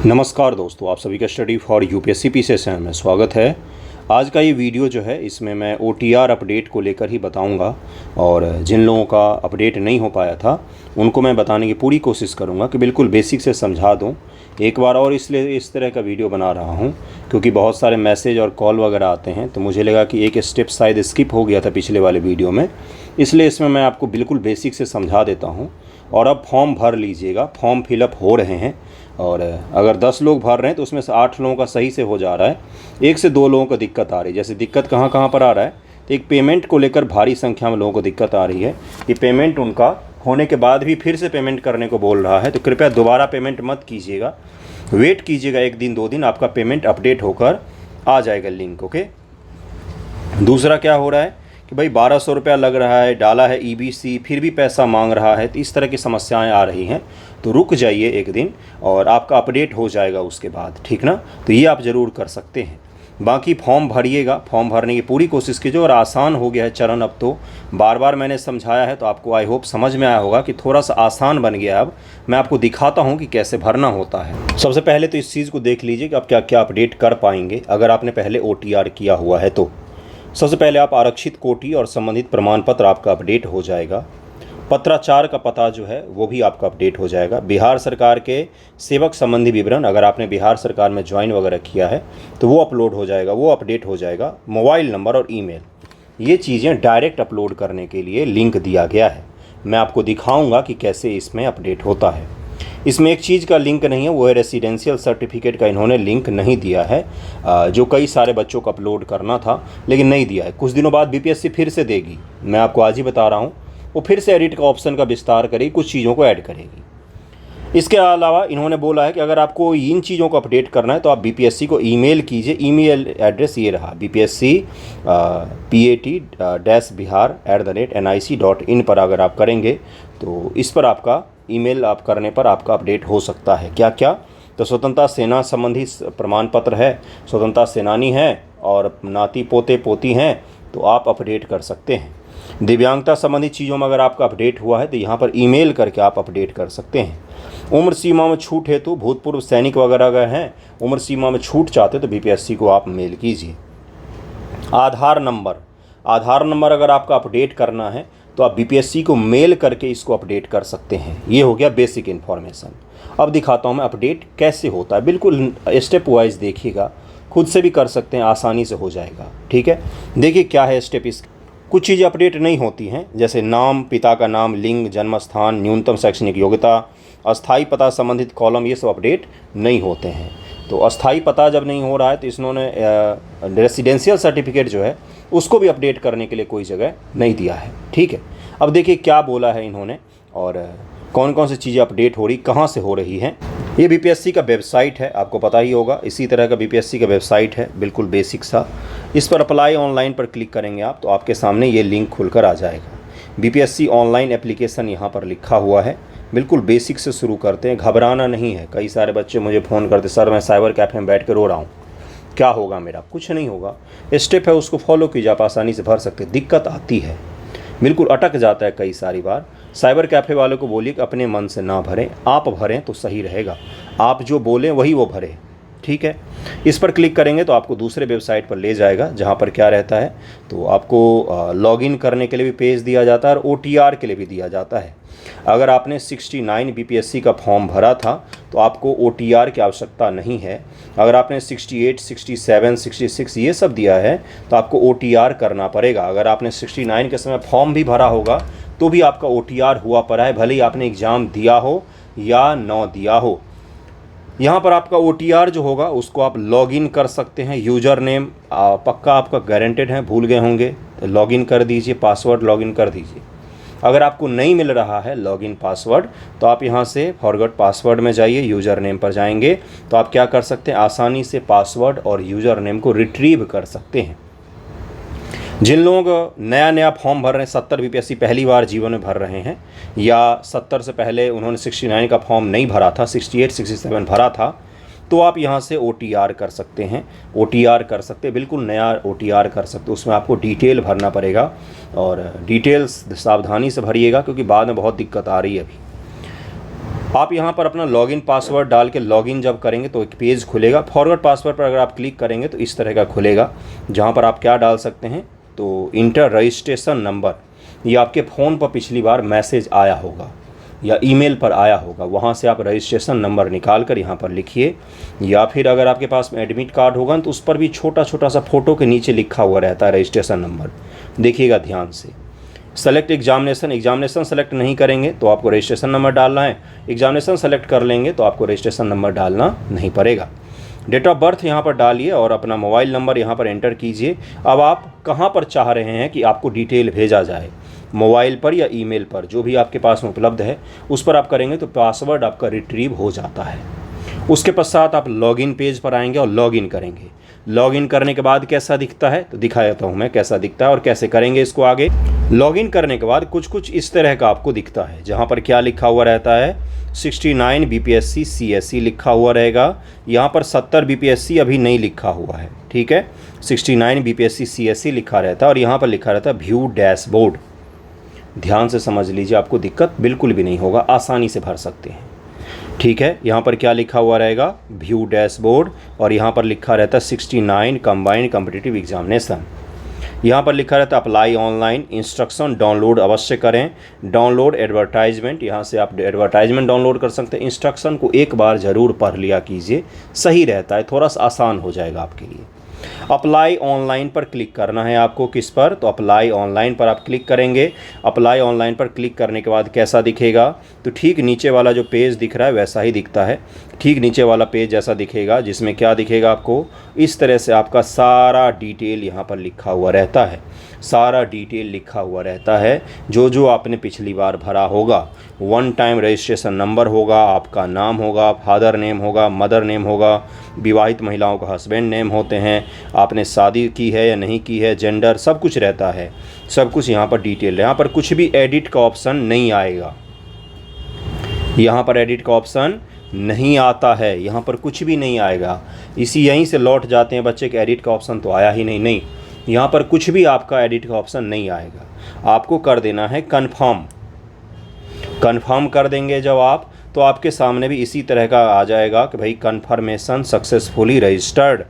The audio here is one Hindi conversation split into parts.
नमस्कार दोस्तों, आप सभी का study for UPSC P session में स्वागत है। आज का ये वीडियो जो है इसमें मैं ओटीआर अपडेट को लेकर ही बताऊंगा और जिन लोगों का अपडेट नहीं हो पाया था उनको मैं बताने की पूरी कोशिश करूंगा कि बिल्कुल बेसिक से समझा दूं। एक बार और इसलिए इस तरह का वीडियो बना रहा हूं क्योंकि बहुत सारे मैसेज और कॉल वगैरह आते हैं, तो मुझे लगा कि एक स्टेप शायद स्किप हो गया था पिछले वाले वीडियो में, इसलिए इसमें मैं आपको बिल्कुल बेसिक से समझा देता हूँ। और अब फॉर्म भर लीजिएगा, फॉर्म फिलअप हो रहे हैं और अगर 10 लोग भर रहे हैं तो उसमें से 8 लोगों का सही से हो जा रहा है, 1 से 2 लोगों को दिक्कत आ रही है। जैसे दिक्कत कहाँ कहाँ पर आ रहा है, तो एक पेमेंट को लेकर भारी संख्या में लोगों को दिक्कत आ रही है कि पेमेंट उनका होने के बाद भी फिर से पेमेंट करने को बोल रहा है। तो कृपया दोबारा पेमेंट मत कीजिएगा, वेट कीजिएगा 1 दिन 2 दिन, आपका पेमेंट अपडेट होकर आ जाएगा लिंक। ओके। दूसरा क्या हो रहा है कि भाई 1200 रुपया लग रहा है, डाला है ईबीसी, फिर भी पैसा मांग रहा है, तो इस तरह की समस्याएं आ रही हैं। तो रुक जाइए 1 दिन और आपका अपडेट हो जाएगा उसके बाद, ठीक ना। तो ये आप ज़रूर कर सकते हैं। बाकी फॉर्म भरिएगा, फॉर्म भरने की पूरी कोशिश कीजिए और आसान हो गया है चरण। अब तो बार बार मैंने समझाया है तो आपको आई होप समझ में आया होगा कि थोड़ा सा आसान बन गया। अब मैं आपको दिखाता हूँ कि कैसे भरना होता है। सबसे पहले तो इस चीज़ को देख लीजिए कि आप क्या क्या अपडेट कर पाएंगे अगर आपने पहले OTR किया हुआ है तो। सबसे पहले आप आरक्षित कोटि और संबंधित प्रमाण पत्र आपका अपडेट हो जाएगा। पत्राचार का पता जो है वो भी आपका अपडेट हो जाएगा। बिहार सरकार के सेवक संबंधी विवरण, अगर आपने बिहार सरकार में ज्वाइन वगैरह किया है तो वो अपलोड हो जाएगा, वो अपडेट हो जाएगा। मोबाइल नंबर और ईमेल, ये चीज़ें डायरेक्ट अपलोड करने के लिए लिंक दिया गया है। मैं आपको दिखाऊंगा कि कैसे इसमें अपडेट होता है। इसमें एक चीज़ का लिंक नहीं है, वो है रेसिडेंशियल सर्टिफिकेट का इन्होंने लिंक नहीं दिया है, जो कई सारे बच्चों को अपलोड करना था लेकिन नहीं दिया है। कुछ दिनों बाद बीपीएससी फिर से देगी, मैं आपको आज ही बता रहा हूँ। वो फिर से एडिट का ऑप्शन का विस्तार करेगी, कुछ चीज़ों को ऐड करेगी। इसके अलावा इन्होंने बोला है कि अगर आपको इन चीज़ों को अपडेट करना है तो आप बीपीएससी को ईमेल कीजिए। ईमेल एड्रेस ये रहा, bpsc-bihar@nic.in पर अगर आप करेंगे तो इस पर आपका ईमेल आप करने पर आपका अपडेट हो सकता है। क्या क्या, तो स्वतंत्रता सेना संबंधी प्रमाण पत्र है, स्वतंत्रता सेनानी है और नाती पोते पोती हैं तो आप अपडेट कर सकते हैं। दिव्यांगता संबंधी चीज़ों में अगर आपका अपडेट हुआ है तो यहाँ पर ईमेल करके आप अपडेट कर सकते हैं। उम्र सीमा में छूट हेतु भूतपूर्व सैनिक वगैरह अगर हैं, उम्र सीमा में छूट चाहते तो बीपीएससी को आप मेल कीजिए। आधार नंबर अगर आपका अपडेट करना है तो आप बीपीएससी को मेल करके इसको अपडेट कर सकते हैं। ये हो गया बेसिक इन्फॉर्मेशन। अब दिखाता हूँ मैं अपडेट कैसे होता है, बिल्कुल स्टेप वाइज देखिएगा, खुद से भी कर सकते हैं, आसानी से हो जाएगा। ठीक है, देखिए क्या है स्टेप। इस कुछ चीज़ें अपडेट नहीं होती हैं, जैसे नाम, पिता का नाम, लिंग, जन्म स्थान, न्यूनतम शैक्षणिक योग्यता, अस्थाई पता संबंधित कॉलम, ये सब अपडेट नहीं होते हैं। तो अस्थाई पता जब नहीं हो रहा है तो इन्होंने रेसिडेंशियल सर्टिफिकेट जो है उसको भी अपडेट करने के लिए कोई जगह नहीं दिया है। ठीक है, अब देखिए क्या बोला है इन्होंने और कौन कौन सी चीज़ें अपडेट हो रही, कहाँ से हो रही हैं। ये बीपीएससी का वेबसाइट है, आपको पता ही होगा, इसी तरह का बीपीएससी का वेबसाइट है, बिल्कुल बेसिक सा। इस पर अप्लाई ऑनलाइन पर क्लिक करेंगे आप तो आपके सामने ये लिंक खुलकर आ जाएगा। बीपीएससी ऑनलाइन एप्लीकेशन यहाँ पर लिखा हुआ है। बिल्कुल बेसिक से शुरू करते हैं, घबराना नहीं है। कई सारे बच्चे मुझे फ़ोन करते, सर मैं साइबर कैफ़े में बैठ कर रो रहा हूँ, क्या होगा मेरा? कुछ नहीं होगा, स्टेप है उसको फॉलो कीजिए, आप आसानी से भर सकते। दिक्कत आती है, बिल्कुल अटक जाता है कई सारी बार। साइबर कैफ़े वालों को बोलिए कि अपने मन से ना भरें, आप भरें तो सही रहेगा, आप जो बोलें वही वो भरे। ठीक है, इस पर क्लिक करेंगे तो आपको दूसरे वेबसाइट पर ले जाएगा जहां पर क्या रहता है, तो आपको लॉगिन करने के लिए भी पेज दिया जाता है और OTR के लिए भी दिया जाता है। अगर आपने 69 बीपीएससी का फॉर्म भरा था तो आपको OTR की आवश्यकता नहीं है। अगर आपने 68, 67, 66 ये सब दिया है तो आपको OTR करना पड़ेगा। अगर आपने 69 के समय फॉर्म भी भरा होगा तो भी आपका OTR हुआ पड़ा है, भले ही आपने एग्ज़ाम दिया हो या न दिया हो। यहाँ पर आपका OTR जो होगा उसको आप लॉगिन कर सकते हैं। यूज़र नेम पक्का आपका गारंटेड है, भूल गए होंगे तो लॉगिन कर दीजिए, पासवर्ड लॉगिन कर दीजिए। अगर आपको नहीं मिल रहा है लॉगिन पासवर्ड तो आप यहाँ से फॉरगॉट पासवर्ड में जाइए, यूज़र नेम पर जाएंगे तो आप क्या कर सकते हैं, आसानी से पासवर्ड और यूज़र नेम को रिट्रीव कर सकते हैं। जिन लोग नया फॉर्म भर रहे हैं, 70 बीपीएससी पहली बार जीवन में भर रहे हैं या 70 से पहले उन्होंने 69 का फॉर्म नहीं भरा था, 68, 67 भरा था, तो आप यहाँ से OTR कर सकते हैं। OTR कर सकते हैं, बिल्कुल नया OTR कर सकते हैं। उसमें आपको डिटेल भरना पड़ेगा और डिटेल्स सावधानी से भरिएगा क्योंकि बाद में बहुत दिक्कत आ रही है अभी। आप यहाँ पर अपना लॉगिन पासवर्ड डाल के लॉगिन जब करेंगे तो एक पेज खुलेगा। फॉरवर्ड पासवर्ड पर अगर आप क्लिक करेंगे तो इस तरह का खुलेगा, जहाँ पर आप क्या डाल सकते हैं, तो इंटर रजिस्ट्रेशन नंबर। ये आपके फ़ोन पर पिछली बार मैसेज आया होगा या ईमेल पर आया होगा, वहाँ से आप रजिस्ट्रेशन नंबर निकाल कर यहाँ पर लिखिए। या फिर अगर आपके पास में एडमिट कार्ड होगा तो उस पर भी छोटा छोटा सा फ़ोटो के नीचे लिखा हुआ रहता है रजिस्ट्रेशन नंबर, देखिएगा ध्यान से। सेलेक्ट एग्जामिनेशन सेलेक्ट नहीं करेंगे तो आपको रजिस्ट्रेशन नंबर डालना है, एग्जामिनेशन सेलेक्ट कर लेंगे तो आपको रजिस्ट्रेशन नंबर डालना नहीं पड़ेगा। डेट ऑफ बर्थ यहाँ पर डालिए और अपना मोबाइल नंबर यहाँ पर एंटर कीजिए। अब आप कहाँ पर चाह रहे हैं कि आपको डिटेल भेजा जाए, मोबाइल पर या ईमेल पर, जो भी आपके पास में उपलब्ध है उस पर आप करेंगे तो पासवर्ड आपका रिट्रीव हो जाता है। उसके पश्चात आप लॉगिन पेज पर आएंगे और लॉगिन करेंगे। लॉगिन करने के बाद कैसा दिखता है तो दिखा देता हूँ मैं कैसा दिखता है और कैसे करेंगे इसको आगे। लॉगिन करने के बाद कुछ इस तरह का आपको दिखता है, जहाँ पर क्या लिखा हुआ रहता है, 69 BPSC CSE लिखा हुआ रहेगा। यहाँ पर 70 BPSC अभी नहीं लिखा हुआ है, ठीक है, 69 BPSC CSE लिखा रहता है और यहाँ पर लिखा रहता है व्यू डैशबोर्ड। ध्यान से समझ लीजिए, आपको दिक्कत बिल्कुल भी नहीं होगा, आसानी से भर सकते हैं, ठीक है। यहाँ पर क्या लिखा हुआ रहेगा, व्यू डैशबोर्ड, और यहाँ पर लिखा रहता है 69 कंबाइंड कॉम्पिटिटिव एग्जामिनेशन। यहाँ पर लिखा रहता है अप्लाई ऑनलाइन, इंस्ट्रक्शन डाउनलोड अवश्य करें, डाउनलोड एडवर्टाइजमेंट, यहाँ से आप एडवर्टाइजमेंट डाउनलोड कर सकते हैं। इंस्ट्रक्शन को एक बार ज़रूर पढ़ लिया कीजिए, सही रहता है, थोड़ा सा आसान हो जाएगा आपके लिए। अप्लाई ऑनलाइन पर क्लिक करना है आपको, किस पर, तो अप्लाई ऑनलाइन पर आप क्लिक करेंगे। अप्लाई ऑनलाइन पर क्लिक करने के बाद कैसा दिखेगा, तो ठीक नीचे वाला जो पेज दिख रहा है वैसा ही दिखता है, ठीक नीचे वाला पेज जैसा दिखेगा, जिसमें क्या दिखेगा आपको, इस तरह से आपका सारा डिटेल यहाँ पर लिखा हुआ रहता है, सारा डिटेल लिखा हुआ रहता है, जो जो आपने पिछली बार भरा होगा। वन टाइम रजिस्ट्रेशन नंबर होगा, आपका नाम होगा, फादर नेम होगा, मदर नेम होगा, विवाहित महिलाओं का हस्बैंड नेम होते हैं, आपने शादी की है या नहीं की है, जेंडर, सब कुछ रहता है, सब कुछ यहाँ पर डिटेल है। यहाँ पर कुछ भी एडिट का ऑप्शन नहीं आएगा, यहाँ पर एडिट का ऑप्शन नहीं आता है, यहाँ पर कुछ भी नहीं आएगा। यहीं से लौट जाते हैं बच्चे कि एडिट का ऑप्शन तो आया ही नहीं, यहाँ पर कुछ भी आपका एडिट का ऑप्शन नहीं आएगा। आपको कर देना है कन्फर्म। कन्फर्म कर देंगे जब आप, तो आपके सामने भी इसी तरह का आ जाएगा कि भाई confirmation successfully registered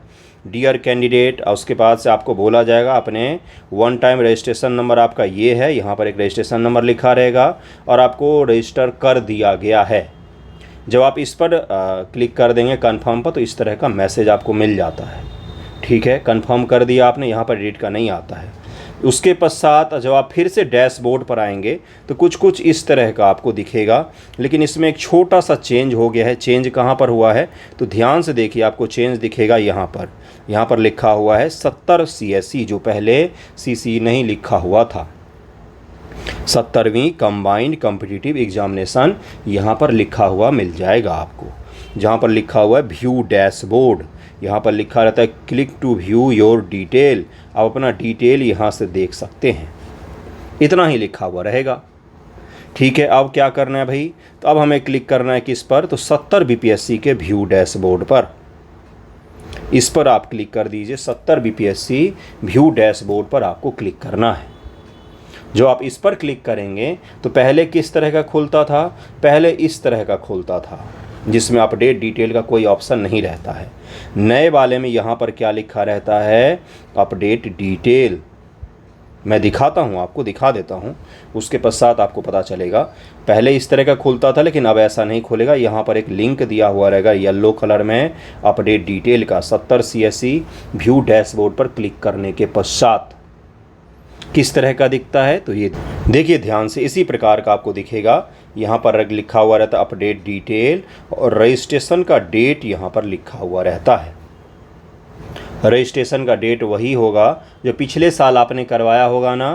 dear candidate. और उसके बाद से आपको बोला जाएगा अपने वन टाइम रजिस्ट्रेशन नंबर आपका ये है, यहाँ पर एक रजिस्ट्रेशन नंबर लिखा रहेगा और आपको रजिस्टर कर दिया गया है। जब आप इस पर क्लिक कर देंगे कन्फर्म पर, तो इस तरह का मैसेज आपको मिल जाता है, ठीक है, कन्फर्म कर दिया आपने, यहाँ पर एडिट का नहीं आता है। उसके पश्चात जब आप फिर से डैशबोर्ड पर आएंगे तो कुछ इस तरह का आपको दिखेगा, लेकिन इसमें एक छोटा सा चेंज हो गया है। चेंज कहाँ पर हुआ है तो ध्यान से देखिए, आपको चेंज दिखेगा यहाँ पर लिखा हुआ है 70 CSE, जो पहले CC नहीं लिखा हुआ था। 70वीं कंबाइंड कॉम्पिटिटिव एग्जामिनेशन यहाँ पर लिखा हुआ मिल जाएगा आपको, जहाँ पर लिखा हुआ है व्यू डैशबोर्ड। यहाँ पर लिखा रहता है click to view your detail, आप अपना डिटेल यहाँ से देख सकते हैं, इतना ही लिखा हुआ रहेगा, ठीक है। अब क्या करना है भाई, तो अब हमें क्लिक करना है किस पर, तो 70 BPSC के व्यू डैशबोर्ड पर, इस पर आप क्लिक कर दीजिए। 70 BPSC व्यू डैशबोर्ड पर आपको क्लिक करना है। जो आप इस पर क्लिक करेंगे तो पहले किस तरह का खुलता था, पहले इस तरह का खुलता था, जिसमें अपडेट डिटेल का कोई ऑप्शन नहीं रहता है। नए वाले में यहाँ पर क्या लिखा रहता है, अपडेट डिटेल। मैं दिखाता हूँ, आपको दिखा देता हूँ, उसके पश्चात आपको पता चलेगा। पहले इस तरह का खुलता था, लेकिन अब ऐसा नहीं खुलेगा। यहाँ पर एक लिंक दिया हुआ रहेगा येलो कलर में, अपडेट डिटेल का। 70 CSE व्यू डैशबोर्ड पर क्लिक करने के पश्चात किस तरह का दिखता है, तो ये देखिए ध्यान से, इसी प्रकार का आपको दिखेगा। यहाँ पर लिखा हुआ रहता है अपडेट डिटेल, और रजिस्ट्रेशन का डेट यहाँ पर लिखा हुआ रहता है। रजिस्ट्रेशन का डेट वही होगा जो पिछले साल आपने करवाया होगा ना,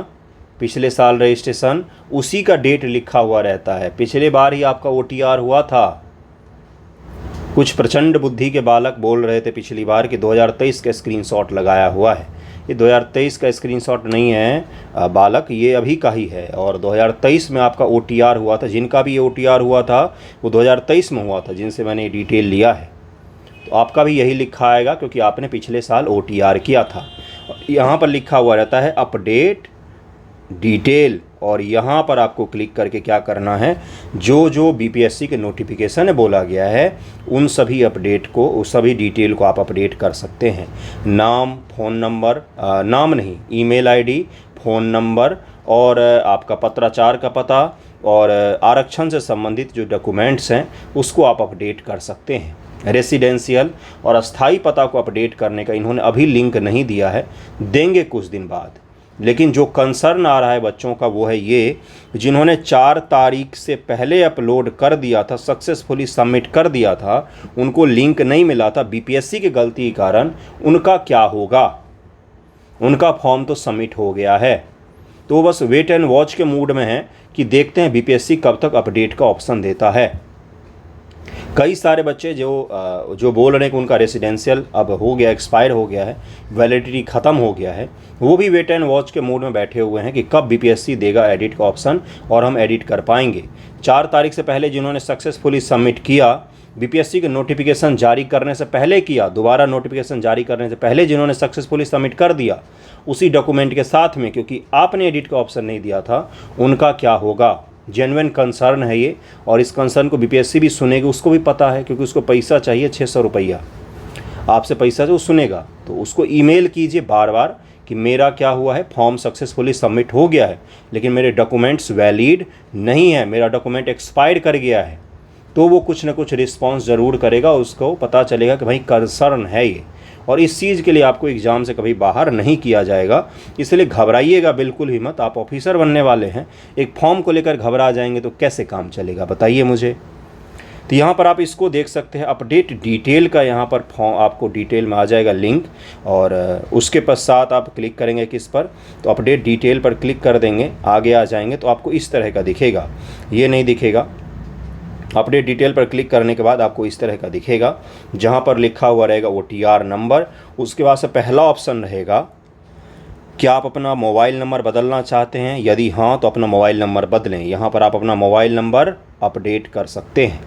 पिछले साल रजिस्ट्रेशन, उसी का डेट लिखा हुआ रहता है। पिछले बार ही आपका OTR हुआ था। कुछ प्रचंड बुद्धि के बालक बोल रहे थे पिछली बार कि 2023 का स्क्रीनशॉट लगाया हुआ है। ये 2023 का स्क्रीनशॉट नहीं है बालक, ये अभी का ही है। और 2023 में आपका OTR हुआ था। जिनका भी ये OTR हुआ था वो 2023 में हुआ था, जिनसे मैंने डिटेल लिया है। तो आपका भी यही लिखा आएगा, क्योंकि आपने पिछले साल OTR किया था। यहाँ पर लिखा हुआ रहता है अपडेट डिटेल, और यहाँ पर आपको क्लिक करके क्या करना है, जो बीपीएससी के नोटिफिकेशन है बोला गया है उन सभी अपडेट को, उस सभी डिटेल को आप अपडेट कर सकते हैं। नाम, फ़ोन नंबर, नाम नहीं, ईमेल आईडी, फ़ोन नंबर और आपका पत्राचार का पता और आरक्षण से संबंधित जो डॉक्यूमेंट्स हैं उसको आप अपडेट कर सकते हैं। रेसिडेंशियल और अस्थाई पता को अपडेट करने का इन्होंने अभी लिंक नहीं दिया है, देंगे कुछ दिन बाद। लेकिन जो कंसर्न आ रहा है बच्चों का वो है ये, जिन्होंने 4 तारीख से पहले अपलोड कर दिया था, सक्सेसफुली सबमिट कर दिया था, उनको लिंक नहीं मिला था बीपीएससी की गलती के कारण, उनका क्या होगा? उनका फॉर्म तो सबमिट हो गया है, तो बस वेट एंड वॉच के मूड में है कि देखते हैं बीपीएससी कब तक अपडेट का ऑप्शन देता है। कई सारे बच्चे जो बोल रहे हैं कि उनका रेसिडेंशियल अब हो गया, एक्सपायर हो गया है, वैलिडिटी ख़त्म हो गया है, वो भी वेट एंड वॉच के मूड में बैठे हुए हैं कि कब बीपीएससी देगा एडिट का ऑप्शन और हम एडिट कर पाएंगे। 4 तारीख से पहले जिन्होंने सक्सेसफुली सबमिट किया, बीपीएससी के नोटिफिकेशन जारी करने से पहले किया, दोबारा नोटिफिकेशन जारी करने से पहले जिन्होंने सक्सेसफुली सबमिट कर दिया उसी डॉक्यूमेंट के साथ में, क्योंकि आपने एडिट का ऑप्शन नहीं दिया था, उनका क्या होगा? जेन्युइन कंसर्न है ये, और इस कंसर्न को बीपीएससी भी सुनेगी, उसको भी पता है, क्योंकि उसको पैसा चाहिए 600 रुपया, आपसे पैसा जो सुनेगा। तो उसको ईमेल कीजिए बार बार कि मेरा क्या हुआ है, फॉर्म सक्सेसफुली सबमिट हो गया है लेकिन मेरे डॉक्यूमेंट्स वैलिड नहीं है, मेरा डॉक्यूमेंट एक्सपायर कर गया है। तो वो कुछ ना कुछ रिस्पॉन्स ज़रूर करेगा, उसको पता चलेगा कि भाई कंसर्न है ये, और इस चीज़ के लिए आपको एग्ज़ाम से कभी बाहर नहीं किया जाएगा। इसलिए घबराइएगा बिल्कुल ही मत, आप ऑफिसर बनने वाले हैं, एक फॉर्म को लेकर घबरा जाएंगे तो कैसे काम चलेगा बताइए मुझे। तो यहाँ पर आप इसको देख सकते हैं, अपडेट डिटेल का यहाँ पर फॉर्म आपको डिटेल में आ जाएगा लिंक, और उसके पश्चात आप क्लिक करेंगे किस पर, तो अपडेट डिटेल पर क्लिक कर देंगे, आगे आ जाएंगे तो आपको इस तरह का दिखेगा, ये नहीं दिखेगा। अपडेट डिटेल पर क्लिक करने के बाद आपको इस तरह का दिखेगा, जहाँ पर लिखा हुआ रहेगा OTR नंबर, उसके बाद से पहला ऑप्शन रहेगा क्या आप अपना मोबाइल नंबर बदलना चाहते हैं, यदि हाँ तो अपना मोबाइल नंबर बदलें। यहाँ पर आप अपना मोबाइल नंबर अपडेट कर सकते हैं।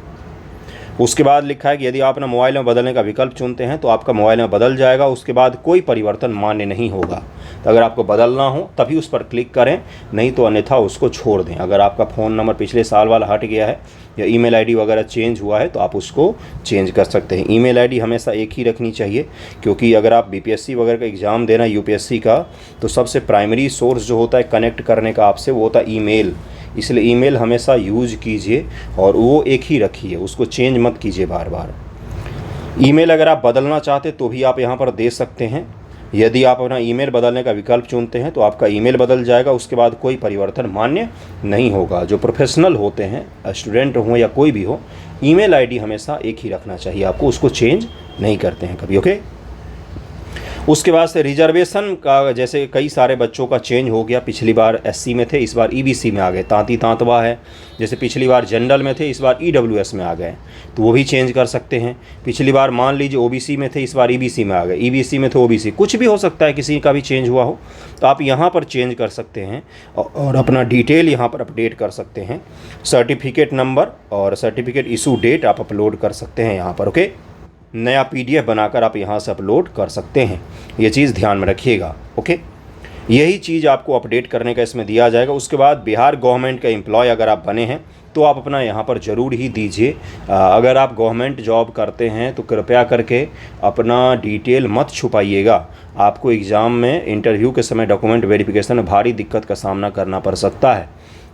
उसके बाद लिखा है कि यदि आप अपना मोबाइल नंबर बदलने का विकल्प चुनते हैं तो आपका मोबाइल नंबर बदल जाएगा, उसके बाद कोई परिवर्तन मान्य नहीं होगा। तो अगर आपको बदलना हो तभी उस पर क्लिक करें, नहीं तो अन्यथा उसको छोड़ दें। अगर आपका फ़ोन नंबर पिछले साल वाला हट गया है या ईमेल आईडी वगैरह चेंज हुआ है तो आप उसको चेंज कर सकते हैं। ईमेल आईडी हमेशा एक ही रखनी चाहिए, क्योंकि अगर आप बीपीएससी वगैरह का एग्ज़ाम देना यूपीएससी का, तो सबसे प्राइमरी सोर्स जो होता है कनेक्ट करने का आपसे वो होता है ईमेल। इसलिए ईमेल हमेशा यूज कीजिए और वो एक ही रखिए, उसको चेंज मत कीजिए बार बार। ईमेल अगर आप बदलना चाहते तो भी आप यहाँ पर दे सकते हैं। यदि आप अपना ईमेल बदलने का विकल्प चुनते हैं तो आपका ईमेल बदल जाएगा, उसके बाद कोई परिवर्तन मान्य नहीं होगा। जो प्रोफेशनल होते हैं, स्टूडेंट हो या कोई भी हो, ईमेल आईडी हमेशा एक ही रखना चाहिए आपको, उसको चेंज नहीं करते हैं कभी। ओके, उसके बाद से रिजर्वेशन का, जैसे कई सारे बच्चों का चेंज हो गया, पिछली बार एससी में थे, इस बार ईबीसी में आ गए, तांती तांतवा है। जैसे पिछली बार जनरल में थे, इस बार ईडब्ल्यूएस में आ गए, तो वो भी चेंज कर सकते हैं। पिछली बार मान लीजिए ओबीसी में थे, इस बार ईबीसी में आ गए, ईबीसी में थे ओबीसी, कुछ भी हो सकता है, किसी का भी चेंज हुआ हो, तो आप यहाँ पर चेंज कर सकते हैं और अपना डिटेल यहाँ पर अपडेट कर सकते हैं। सर्टिफिकेट नंबर और सर्टिफिकेट इशू डेट आप अपलोड कर सकते हैं यहाँ पर। ओके, नया पीडीएफ बनाकर आप यहाँ से अपलोड कर सकते हैं, ये चीज़ ध्यान में रखिएगा। ओके, यही चीज़ आपको अपडेट करने का इसमें दिया जाएगा। उसके बाद बिहार गवर्नमेंट का एम्प्लॉय अगर आप बने हैं तो आप अपना यहाँ पर ज़रूर ही दीजिए। अगर आप गवर्नमेंट जॉब करते हैं तो कृपया करके अपना डिटेल मत छुपाइएगा, आपको एग्ज़ाम में इंटरव्यू के समय डॉक्यूमेंट वेरिफिकेशन में भारी दिक्कत का सामना करना पड़ सकता है।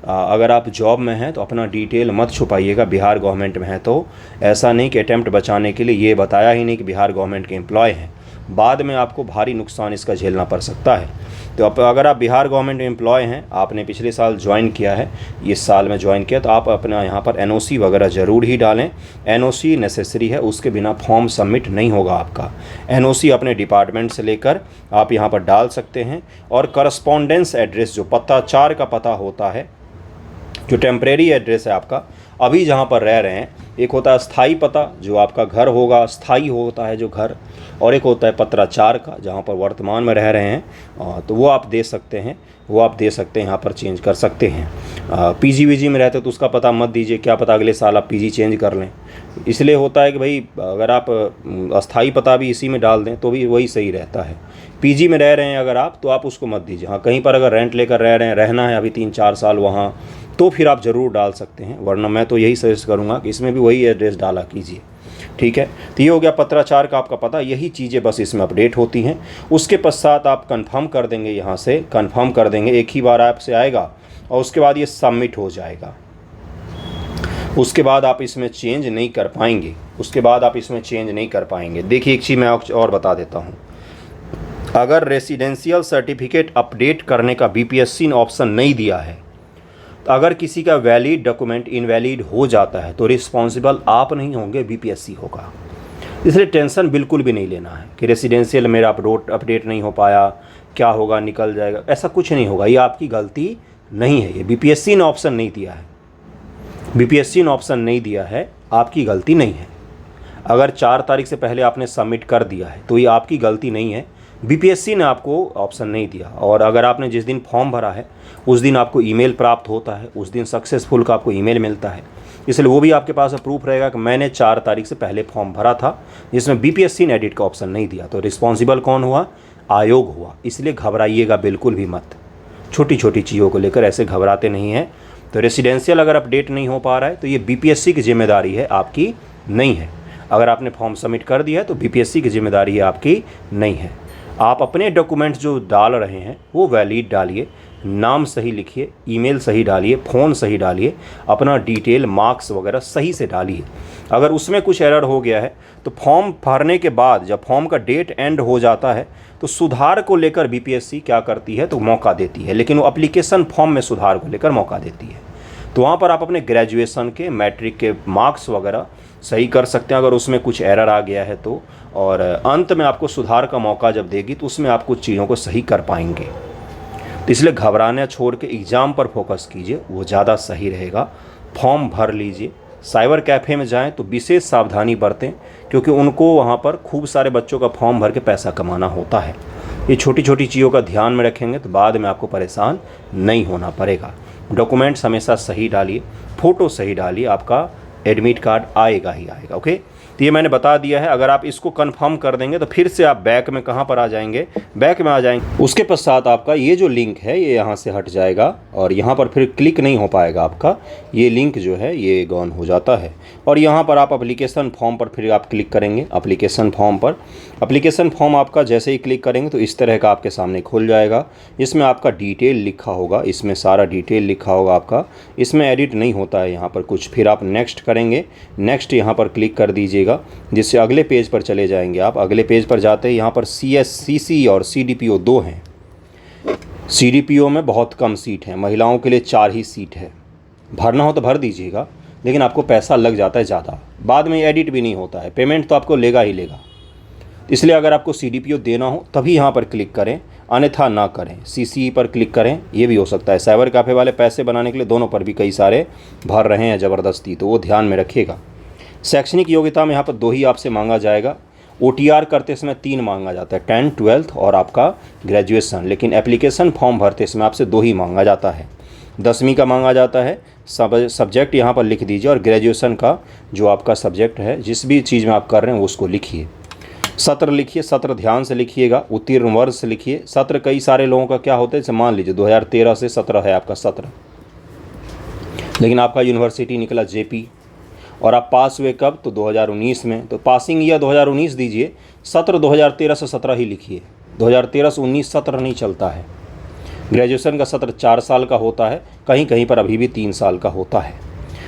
अगर आप जॉब में हैं तो अपना डिटेल मत छुपाइएगा, बिहार गवर्नमेंट में है तो ऐसा नहीं कि अटैम्प्ट बचाने के लिए ये बताया ही नहीं कि बिहार गवर्नमेंट के एम्प्लॉय हैं, बाद में आपको भारी नुकसान इसका झेलना पड़ सकता है। तो अगर आप बिहार गवर्नमेंट एम्प्लॉय हैं, आपने पिछले साल ज्वाइन किया है, इस साल में ज्वाइन किया, तो आप अपना यहाँ पर एनओसी वगैरह ज़रूर ही डालें। एनओसी नेसेसरी है, उसके बिना फॉर्म सबमिट नहीं होगा आपका। एनओसी अपने डिपार्टमेंट से लेकर आप यहाँ पर डाल सकते हैं। और करस्पॉन्डेंस एड्रेस, जो पत्राचार का पता होता है, जो टेम्परेरी एड्रेस है आपका, अभी जहाँ पर रह रहे हैं, एक होता है स्थायी पता जो आपका घर होगा, स्थायी होता है जो घर, और एक होता है पत्राचार का जहाँ पर वर्तमान में रह रहे हैं, तो वो आप दे सकते हैं, यहाँ पर चेंज कर सकते हैं। पीजी वीजी में रहते तो उसका पता मत दीजिए, क्या पता अगले साल आप पीजी चेंज कर लें, इसलिए होता है कि भाई अगर आप अस्थाई पता भी इसी में डाल दें तो भी वही सही रहता है। पीजी में रह रहे हैं अगर आप, तो आप उसको मत दीजिए। हाँ, कहीं पर अगर रेंट लेकर रह रहे हैं, रहना है अभी 3-4 साल वहाँ, तो फिर आप ज़रूर डाल सकते हैं, वरना मैं तो यही सजेस्ट करूँगा कि इसमें भी वही एड्रेस डाला कीजिए। ठीक है, तो ये हो गया पत्राचार का आपका पता। यही चीज़ें बस इसमें अपडेट होती हैं। उसके पश्चात आप कंफर्म कर देंगे, यहाँ से कंफर्म कर देंगे, एक ही बार आपसे आएगा और उसके बाद ये सबमिट हो जाएगा। उसके बाद आप इसमें चेंज नहीं कर पाएंगे, उसके बाद आप इसमें चेंज नहीं कर पाएंगे। देखिए एक चीज़ मैं और बता देता हूँ, अगर रेसिडेंशियल सर्टिफिकेट अपडेट करने का बीपीएससी ने ऑप्शन नहीं दिया है, तो अगर किसी का वैलिड डॉक्यूमेंट इनवैलिड हो जाता है तो रिस्पॉन्सिबल आप नहीं होंगे, बीपीएससी होगा। इसलिए टेंशन बिल्कुल भी नहीं लेना है कि रेसिडेंशियल मेरा अपडेट नहीं हो पाया, क्या होगा, निकल जाएगा, ऐसा कुछ नहीं होगा। ये आपकी गलती नहीं है, ये बीपीएससी ने ऑप्शन नहीं दिया है, बीपीएससी ने ऑप्शन नहीं दिया है, आपकी गलती नहीं है। अगर 4 तारीख से पहले आपने सबमिट कर दिया है तो ये आपकी गलती नहीं है, बीपीएससी ने आपको ऑप्शन नहीं दिया। और अगर आपने जिस दिन फॉर्म भरा है उस दिन आपको ईमेल प्राप्त होता है, उस दिन सक्सेसफुल का आपको ईमेल मिलता है, इसलिए वो भी आपके पास प्रूफ रहेगा कि मैंने 4 तारीख से पहले फॉर्म भरा था, जिसमें बीपीएससी ने एडिट का ऑप्शन नहीं दिया। तो रिस्पॉन्सिबल कौन हुआ? आयोग हुआ। इसलिए घबराइएगा बिल्कुल भी मत, छोटी छोटी चीज़ों को लेकर ऐसे घबराते नहीं हैं। तो रेसिडेंशियल अगर अपडेट नहीं हो पा रहा है तो ये बीपीएससी की जिम्मेदारी है, आपकी नहीं है। अगर आपने फॉर्म सबमिट कर दिया है तो बीपीएससी की जिम्मेदारी है, आपकी नहीं है। आप अपने डॉक्यूमेंट्स जो डाल रहे हैं वो वैलिड डालिए, नाम सही लिखिए, ईमेल सही डालिए, फ़ोन सही डालिए, अपना डिटेल मार्क्स वगैरह सही से डालिए। अगर उसमें कुछ एरर हो गया है तो फॉर्म भरने के बाद जब फॉर्म का डेट एंड हो जाता है तो सुधार को लेकर बीपीएससी क्या करती है, तो मौका देती है, लेकिन वो एप्लीकेशन फॉर्म में सुधार को लेकर मौका देती है। तो वहाँ पर आप अपने ग्रेजुएशन के, मैट्रिक के मार्क्स वगैरह सही कर सकते हैं अगर उसमें कुछ एरर आ गया है तो, और अंत में आपको सुधार का मौका जब देगी तो उसमें आप कुछ चीज़ों को सही कर पाएंगे। तो इसलिए घबराना छोड़ के एग्ज़ाम पर फोकस कीजिए, वो ज़्यादा सही रहेगा। फॉर्म भर लीजिए, साइबर कैफ़े में जाएं तो विशेष सावधानी बरतें, क्योंकि उनको वहाँ पर खूब सारे बच्चों का फॉर्म भर के पैसा कमाना होता है। ये छोटी छोटी चीज़ों का ध्यान में रखेंगे तो बाद में आपको परेशान नहीं होना पड़ेगा। डॉक्यूमेंट्स हमेशा सही डालिए, फ़ोटो सही डालिए, आपका एडमिट कार्ड आएगा ही आएगा। ओके, तो ये मैंने बता दिया है। अगर आप इसको कंफर्म कर देंगे तो फिर से आप बैक में कहाँ पर आ जाएंगे, बैक में आ जाएंगे। उसके पश्चात आपका ये जो लिंक है ये यहाँ से हट जाएगा और यहाँ पर फिर क्लिक नहीं हो पाएगा, आपका ये लिंक जो है ये गॉन हो जाता है। और यहाँ पर आप एप्लीकेशन फॉर्म पर फिर आप क्लिक करेंगे। एप्लीकेशन फॉर्म पर, एप्लीकेशन फॉर्म आपका जैसे ही क्लिक करेंगे तो इस तरह का आपके सामने खुल जाएगा। इसमें आपका डिटेल लिखा होगा, इसमें सारा डिटेल लिखा होगा आपका, इसमें एडिट नहीं होता है यहाँ पर कुछ। फिर आप नेक्स्ट करेंगे, नेक्स्ट यहाँ पर क्लिक कर दीजिएगा, जिससे अगले पेज पर चले जाएंगे आप। अगले पेज पर जाते ही यहाँ पर CSCC और CDPO 2 हैं। CDPO में बहुत कम सीट है, महिलाओं के लिए 4 ही सीट है। भरना हो तो भर दीजिएगा, लेकिन आपको पैसा लग जाता है ज़्यादा, बाद में एडिट भी नहीं होता है, पेमेंट तो आपको लेगा ही लेगा। इसलिए अगर आपको CDPO देना हो तभी यहाँ पर क्लिक करें, अन्यथा ना करें। CC पर क्लिक करें, ये भी हो सकता है। साइबर कैफ़े वाले पैसे बनाने के लिए दोनों पर भी कई सारे भर रहे हैं ज़बरदस्ती, तो वो ध्यान में रखिएगा। शैक्षणिक योग्यता में यहाँ पर 2 ही आपसे मांगा जाएगा। OTR करते समय 3 मांगा जाता है, 10th 12th और आपका ग्रेजुएशन, लेकिन एप्लीकेशन फॉर्म भरते समय आपसे 2 ही मांगा जाता है। 10वीं का मांगा जाता है, सब्जेक्ट यहाँ पर लिख दीजिए, और ग्रेजुएशन का जो आपका सब्जेक्ट है, जिस भी चीज़ में आप कर रहे हैं उसको लिखिए। सत्र लिखिए, सत्र ध्यान से लिखिएगा। उत्तीर्ण वर्ष लिखिए। सत्र कई सारे लोगों का क्या होता है, जैसे मान लीजिए 2013 से 17 है आपका सत्र, लेकिन आपका यूनिवर्सिटी निकला JP, और आप पास हुए कब, तो 2019 में, तो पासिंग ईयर 2019 दीजिए। सत्र 2013 से 17 ही लिखिए, 2013 से 19 सत्र नहीं चलता है। ग्रेजुएशन का सत्र 4 साल का होता है, कहीं कहीं पर अभी भी 3 साल का होता है।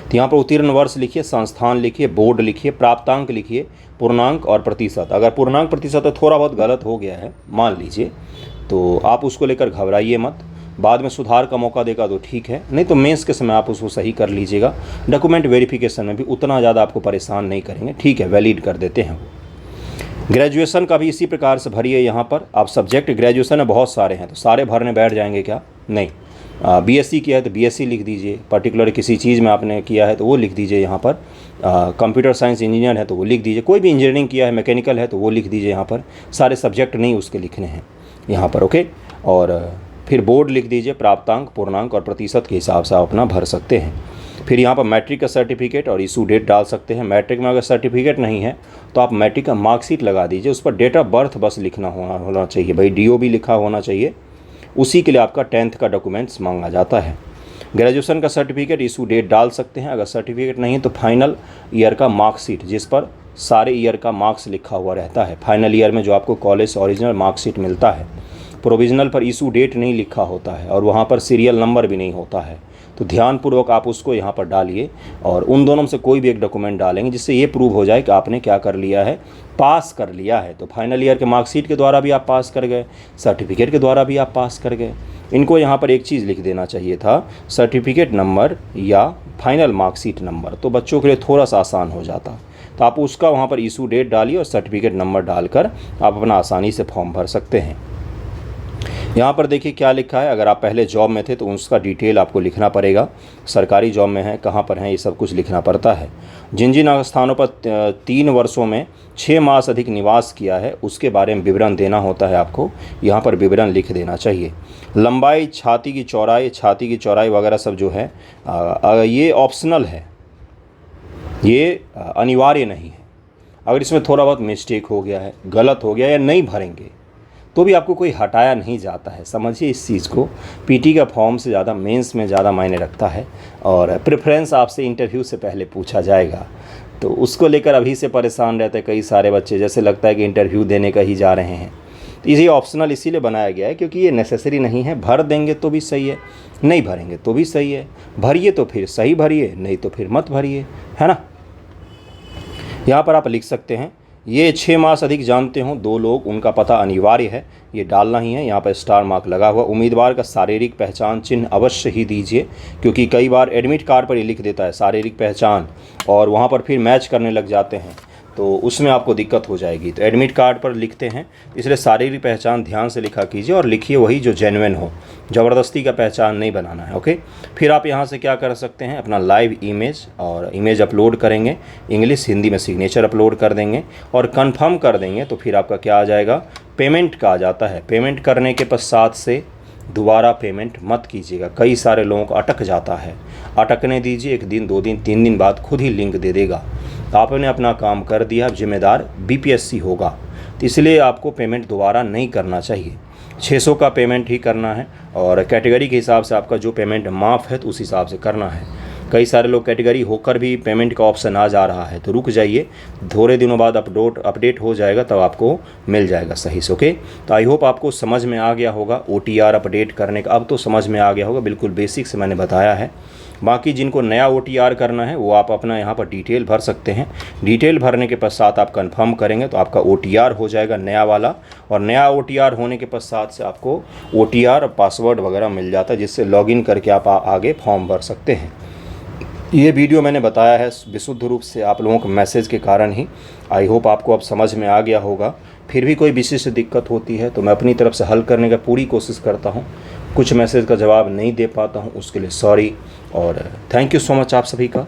तो यहाँ पर उत्तीर्ण वर्ष लिखिए, संस्थान लिखिए, बोर्ड लिखिए, प्राप्तांक लिखिए, पूर्णांक और प्रतिशत। अगर पूर्णांक प्रतिशत थोड़ा बहुत गलत हो गया है मान लीजिए, तो आप उसको लेकर घबराइए मत, बाद में सुधार का मौका देगा तो ठीक है, नहीं तो मेंस के समय आप उसको सही कर लीजिएगा। डॉक्यूमेंट वेरिफिकेशन में भी उतना ज़्यादा आपको परेशान नहीं करेंगे, ठीक है, वैलिड कर देते हैं वो। ग्रेजुएशन का भी इसी प्रकार से भरिए। यहाँ पर आप सब्जेक्ट ग्रेजुएशन में बहुत सारे हैं, तो सारे भरने बैठ जाएंगे क्या, नहीं। BSc किया है तो BSc लिख दीजिए, पर्टिकुलर किसी चीज़ में आपने किया है तो वो लिख दीजिए यहाँ पर। कंप्यूटर साइंस इंजीनियर है तो वो लिख दीजिए, कोई भी इंजीनियरिंग किया है, मैकेनिकल है तो वो लिख दीजिए यहाँ पर। सारे सब्जेक्ट नहीं उसके लिखने हैं यहाँ पर, ओके। और फिर बोर्ड लिख दीजिए, प्राप्तांक, पूर्णांक और प्रतिशत के हिसाब से आप अपना भर सकते हैं। फिर यहाँ पर मैट्रिक का सर्टिफिकेट और इशू डेट डाल सकते हैं। मैट्रिक में अगर सर्टिफिकेट नहीं है तो आप मैट्रिक का मार्कशीट लगा दीजिए, उस पर डेट ऑफ बर्थ बस लिखना होना चाहिए भाई, DOB लिखा होना चाहिए। उसी के लिए आपका 10th का डॉक्यूमेंट्स मांगा जाता है। ग्रेजुएशन का सर्टिफिकेट इशू डेट डाल सकते हैं। अगर सर्टिफिकेट नहीं है तो फाइनल ईयर का मार्कशीट, जिस पर सारे ईयर का मार्क्स लिखा हुआ रहता है। फाइनल ईयर में जो आपको कॉलेज से ओरिजिनल मार्कशीट मिलता है। प्रोविजनल पर इशू डेट नहीं लिखा होता है और वहाँ पर सीरियल नंबर भी नहीं होता है, तो ध्यानपूर्वक आप उसको यहाँ पर डालिए और उन दोनों में से कोई भी एक डॉक्यूमेंट डालेंगे जिससे ये प्रूव हो जाए कि आपने क्या कर लिया है, पास कर लिया है। तो फाइनल ईयर के मार्कशीट के द्वारा भी आप पास कर गए, सर्टिफिकेट के द्वारा भी आप पास कर गए। इनको यहाँ पर एक चीज़ लिख देना चाहिए था, सर्टिफिकेट नंबर या फाइनल मार्कशीट नंबर, तो बच्चों के लिए थोड़ा सा आसान हो जाता। तो आप उसका वहाँ पर इशू डेट डालिए और सर्टिफिकेट नंबर डालकर आप अपना आसानी से फॉर्म भर सकते हैं। यहाँ पर देखिए क्या लिखा है, अगर आप पहले जॉब में थे तो उसका डिटेल आपको लिखना पड़ेगा। सरकारी जॉब में है, कहाँ पर हैं, ये सब कुछ लिखना पड़ता है। जिन जिन स्थानों पर 3 वर्षों में 6 माह से अधिक निवास किया है उसके बारे में विवरण देना होता है आपको, यहाँ पर विवरण लिख देना चाहिए। लंबाई, छाती की चौड़ाई वगैरह सब जो है ये ऑप्शनल है, ये अनिवार्य नहीं है। अगर इसमें थोड़ा बहुत मिस्टेक हो गया है, गलत हो गया या नहीं भरेंगे तो भी आपको कोई हटाया नहीं जाता है। समझिए इस चीज़ को, PT का फॉर्म से ज़्यादा मेंस में ज़्यादा मायने रखता है और प्रेफरेंस आपसे इंटरव्यू से पहले पूछा जाएगा, तो उसको लेकर अभी से परेशान रहते हैं कई सारे बच्चे, जैसे लगता है कि इंटरव्यू देने का ही जा रहे हैं। तो ये ऑप्शनल इसीलिए बनाया गया है क्योंकि ये नेसेसरी नहीं है। भर देंगे तो भी सही है, नहीं भरेंगे तो भी सही है। भरिए तो फिर सही भरिए, नहीं तो फिर मत भरिए, है ना। यहाँ पर आप लिख सकते हैं, ये 6 माह से अधिक जानते हो 2 लोग, उनका पता अनिवार्य है, ये डालना ही है। यहाँ पर स्टार मार्क लगा हुआ। उम्मीदवार का शारीरिक पहचान चिन्ह अवश्य ही दीजिए, क्योंकि कई बार एडमिट कार्ड पर ये लिख देता है शारीरिक पहचान और वहाँ पर फिर मैच करने लग जाते हैं, तो उसमें आपको दिक्कत हो जाएगी। तो एडमिट कार्ड पर लिखते हैं, इसलिए शारीरिक पहचान ध्यान से लिखा कीजिए और लिखिए वही जो जेन्युइन हो, ज़बरदस्ती का पहचान नहीं बनाना है। ओके, फिर आप यहाँ से क्या कर सकते हैं, अपना लाइव इमेज अपलोड करेंगे, इंग्लिश हिंदी में सिग्नेचर अपलोड कर देंगे और कंफर्म कर देंगे। तो फिर आपका क्या आ जाएगा, पेमेंट का आ जाता है। पेमेंट करने के पश्चात से दोबारा पेमेंट मत कीजिएगा, कई सारे लोगों को अटक जाता है। अटकने दीजिए, 1 दिन 2 दिन 3 दिन बाद खुद ही लिंक दे देगा। आपने अपना काम कर दिया, जिम्मेदार BPSC होगा, तो इसलिए आपको पेमेंट दोबारा नहीं करना चाहिए। 600 का पेमेंट ही करना है और कैटेगरी के हिसाब से आपका जो पेमेंट माफ़ है तो उस हिसाब से करना है। कई सारे लोग कैटेगरी होकर भी पेमेंट का ऑप्शन आ जा रहा है, तो रुक जाइए, थोड़े दिनों बाद अपडेट हो जाएगा, तब आपको मिल जाएगा सही से। ओके, तो आई होप आपको समझ में आ गया होगा OTR अपडेट करने का, अब तो समझ में आ गया होगा, बिल्कुल बेसिक से मैंने बताया है। बाकी जिनको नया OTR करना है वो आप अपना यहाँ पर डिटेल भर सकते हैं। डिटेल भरने के पश्चात आप कंफर्म करेंगे तो आपका OTR हो जाएगा नया वाला, और नया OTR होने के पश्चात से आपको OTR पासवर्ड वगैरह मिल जाता है, जिससे लॉगिन करके आप आगे फॉर्म भर सकते हैं। ये वीडियो मैंने बताया है विशुद्ध रूप से आप लोगों के मैसेज के कारण ही। आई होप आपको अब समझ में आ गया होगा। फिर भी कोई विशिष्ट दिक्कत होती है तो मैं अपनी तरफ से हल करने का पूरी कोशिश करता हूँ। कुछ मैसेज का जवाब नहीं दे पाता हूँ, उसके लिए सॉरी और थैंक यू सो मच आप सभी का।